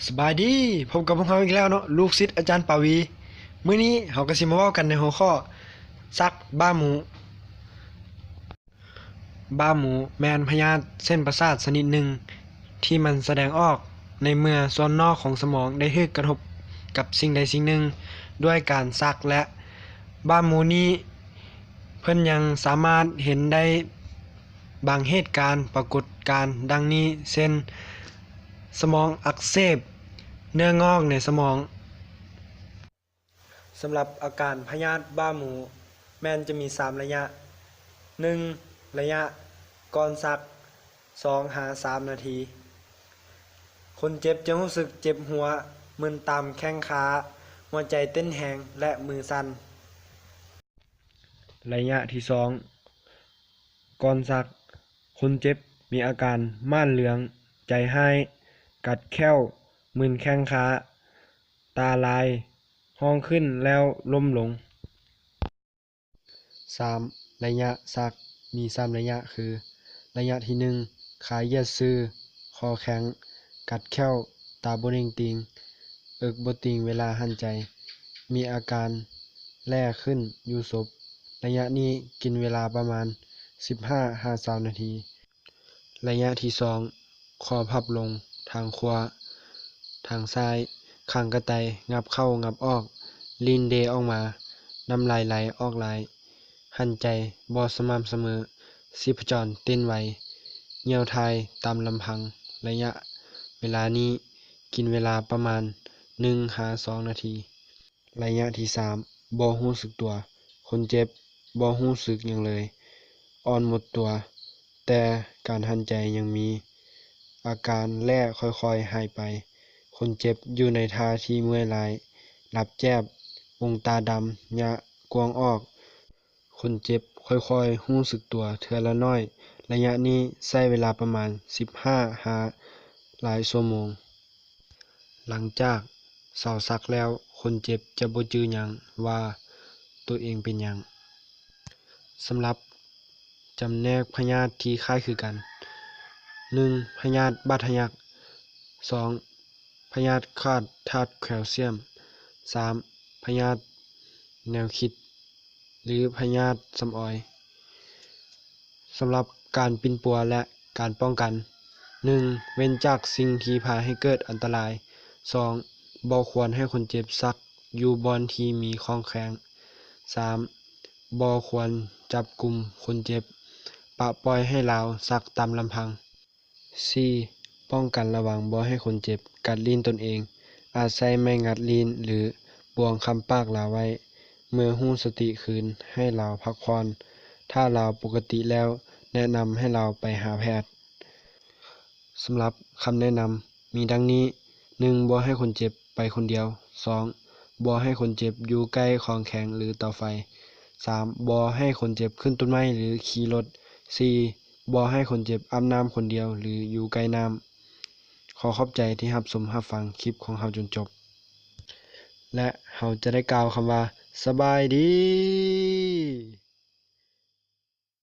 สบายดีพบกับพวกเราอีกแล้วเนาะลูกศิษย์อาจารย์ปาวีมื้อนี้เราก็สิมาเว้ากันในหัวข้อซักบ้าหมูแม่นพยาธิเส้นประสาทชนิดหนึ่งที่มันแสดงออกในเมื่อส่วนนอกของสมองได้ถูกกระทบกับสิ่งใดสิ่งหนึ่งด้วยการซักและบ้าหมูนี้เพิ่นยังสามารถเห็นได้บางเหตุการณ์ปรากฏการณ์ดังนี้เช่นสมองอักเสบเนื้องอกในสมองสำหรับอาการพยาธิบ้าหมูแม่นจะมี3ระยะ1ระยะก่อนซัก2หา3นาทีคนเจ็บจะรู้สึกเจ็บหัวมึนตามแข้งขาหัวใจเต้นแรงและมือสั่นระยะที่2ก่อนซักคนเจ็บมีอาการม่านเหลืองใจหายกัดแข้วมึนแข้งขาตาลายห้องขึ้นแล้วล้มลง3ระยะซักมี3ระยะคือระยะที่1ขาเหยียดซื่อคอแข็งกัดแข้วตาบ่เน่งติงเอิกบ่ติงเวลาหั้นใจมีอาการแล่ขึ้นอยู่ศพระยะนี้กินเวลาประมาณ 15-20 นาทีระยะที่2คอพับลงทางขวาทางซ้ายข้างกระไตงับเข้างับออกลิ้นเดออกมาน้ำลายไหลออกหลายหั้นใจบ่สม่ำเสมอชีพจรเต้นไวเหยี่ยวทายตามลำพังระยะเวลานี้กินเวลาประมาณ 1-2 นาทีระยะที่3บ่รู้สึกตัวคนเจ็บบ่รู้สึกหยังเลยอ่อนหมดตัวแต่การหั้นใจยังมีอาการแล่ค่อยๆหายไปคนเจ็บอยู่ในท่าที่เมื่อยหลายหลับแจ๊บวงตาดำยะกวางออกคนเจ็บค่อยๆรู้สึกตัวเทื่อละน้อยระยะนี้ใช้เวลาประมาณ15หาหลายชั่วโมงหลังจากเซาซักแล้วคนเจ็บจะบ่จื้อหยังว่าตัวเองเป็นหยังสำหรับจำแนกพยาธิที่คล้ายคือกัน1พยาธิบาดทะยัก2พยาธิขาดธาตุแคลเซียม3พยาธิแนวคิดหรือพยาธิสำออยสำหรับการปิ่นปัวและการป้องกัน1เว้นจากสิ่งที่พาให้เกิดอันตราย2บ่ควรให้คนเจ็บซักอยู่บ่อนที่มีของแข็ง3บ่ควรจับกุมคนเจ็บปะปล่อยให้ลาวซักตามลำพัง4ป้องกันระวังบ่ให้คนเจ็บกัดลิ้นตนเองอาจใช้ไม้งัดลิ้นหรือบ่วงค้ำปากลาวไว้เมื่อรู้สติคืนให้ลาวพักผ่อนถ้าลาวปกติแล้วแนะนำให้ลาวไปหาแพทย์สำหรับคำแนะนำมีดังนี้1บ่ให้คนเจ็บไปคนเดียว2บ่ให้คนเจ็บอยู่ใกล้ของแข็งหรือเตาไฟ3บ่ให้คนเจ็บขึ้นต้นไม้หรือขี่รถ4บ่ให้คนเจ็บอาบน้ำคนเดียวหรืออยู่ใกล้น้ำขอขอบใจที่รับชมรับฟังคลิปของเราจนจบและเราจะได้กล่าวคำว่าสบายดี